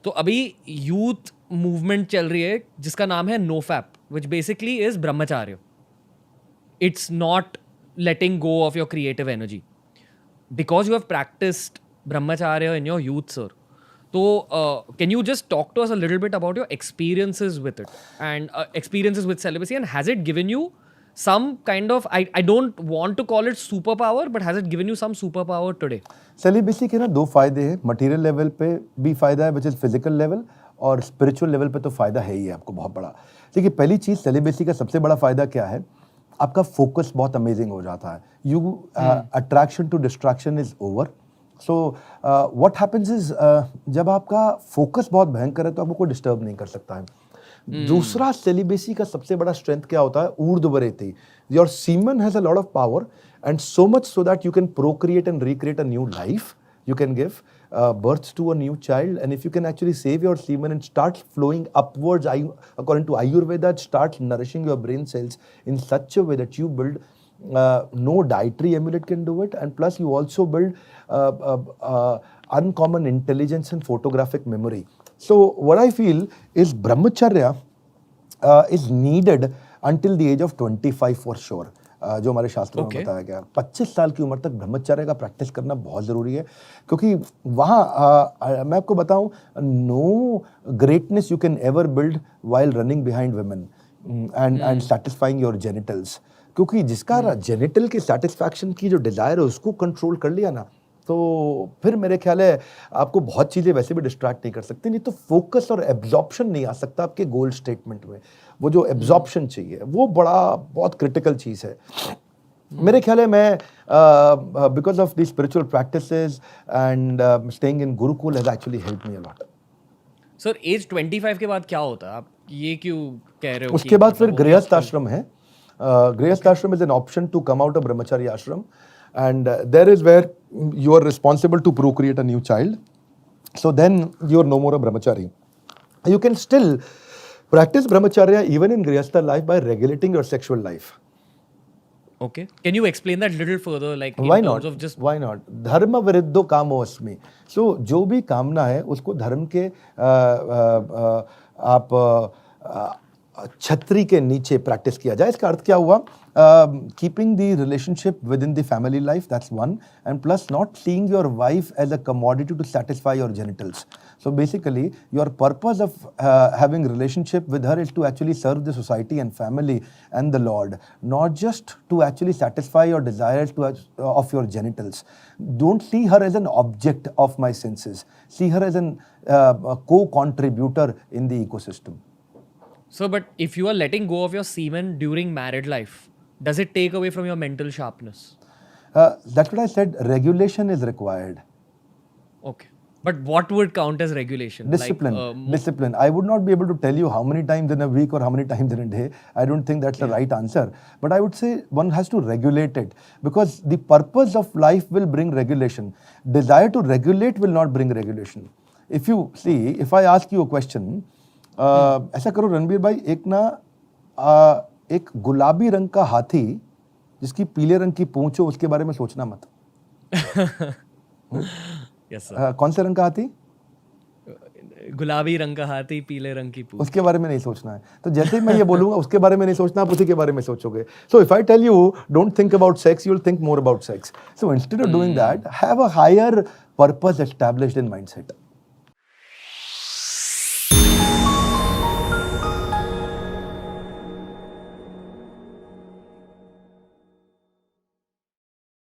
तो अभी youth movement चल रही है जिसका नाम है NoFap, which basically is ब्रह्मचार्य. It's not letting go of your creative energy because you have practiced brahmacharya in your youth, sir. So can you just talk to us a little bit about your experiences with it and experiences with celibacy, and has it given you some kind of, I don't want to call it superpower, but has it given you some superpower today? Celibacy के ना दो फायदे हैं. Material level पे भी फायदा है which is physical level, और स्पिरिचुअल लेवल पे तो फायदा है ही आपको बहुत बड़ा. देखिए पहली चीज सेलिबेसी का सबसे बड़ा फायदा क्या है, आपका फोकस बहुत अमेजिंग हो जाता है. You attraction to distraction is over. So what happens is जब आपका फोकस बहुत भयंकर है तो आपको कोई डिस्टर्ब नहीं कर सकता है. दूसरा सेलिबेसी का सबसे बड़ा स्ट्रेंथ क्या होता है, ऊर्ध्वरेति. Your semen has a lot of power and so much so that you can procreate and recreate a new life. You can give birth to a new child, and if you can actually save your semen and start flowing upwards, according to Ayurveda, start nourishing your brain cells in such a way that you build no dietary amulet can do it, and plus you also build uncommon intelligence and photographic memory. So what I feel is brahmacharya is needed until the age of 25 for sure. जो हमारे शास्त्रों में बताया गया. 25 साल की उम्र तक ब्रह्मचर्य का प्रैक्टिस करना बहुत ज़रूरी है, क्योंकि वहाँ मैं आपको बताऊँ, no greatness you can ever build while running behind women and satisfying your genitals. क्योंकि जिसका जेनिटल के सेटिस्फैक्शन की जो डिज़ायर है उसको कंट्रोल कर लिया ना, तो फिर मेरे ख्याल है आपको बहुत चीज़ें वैसे भी डिस्ट्रैक्ट नहीं कर सकती. नहीं तो फोकस और एब्जॉर्प्शन नहीं आ सकता आपके गोल स्टेटमेंट में. वो जो एब्जॉर्प्शन चाहिए वो बहुत क्रिटिकल चीज़ है. मेरे ख्याल है मैं because of the spiritual practices and staying in gurukul has actually helped me a lot. Sir age 25 के बाद क्या होता है, आप ये क्यों कह रहे हो? उसके बाद फिर गृहस्थ आश्रम है. Grihastha ashram is an option to come out of brahmacharya ashram, and there is where you are responsible to procreate a new child. So then you are no more a brahmachari. You can still practice brahmacharya even in grihastha life by regulating your sexual life. Okay, can you explain that little further, like in why terms not of just why not dharma viruddho kamo asmi. So जो भी कामना है उसको धर्म के आप छतरी के नीचे प्रैक्टिस किया जाए. इसका अर्थ क्या हुआ, keeping the relationship within the family life, that's one, and plus not seeing your wife as a commodity to satisfy your genitals. So basically your purpose of having relationship with her is to actually serve the society and family and the Lord, not just to actually satisfy your desires of your genitals. Don't see her as an object of my senses. See her as an co-contributor in the ecosystem. So, but if you are letting go of your semen during married life, does it take away from your mental sharpness? That's what I said. Regulation is required. Okay. But what would count as regulation? Discipline. Like, discipline. I would not be able to tell you how many times in a week or how many times in a day. I don't think that's the right answer. But I would say one has to regulate it, because the purpose of life will bring regulation. Desire to regulate will not bring regulation. If you see, if I ask you a question, ऐसा करो रणबीर भाई, एक गुलाबी रंग का हाथी जिसकी पीले रंग की पूंछ हो, उसके बारे में सोचना मत. yes, sir. कौन से रंग का हाथी? गुलाबी रंग का हाथी, पीले रंग की पूंछ. उसके बारे में नहीं सोचना है. तो जैसे ही मैं ये बोलूंगा उसके बारे में नहीं सोचना, आप उसी के बारे में सोचोगे. So if I tell you don't think about sex, you will think more about sex. So instead of doing that, have a higher purpose established in mindset.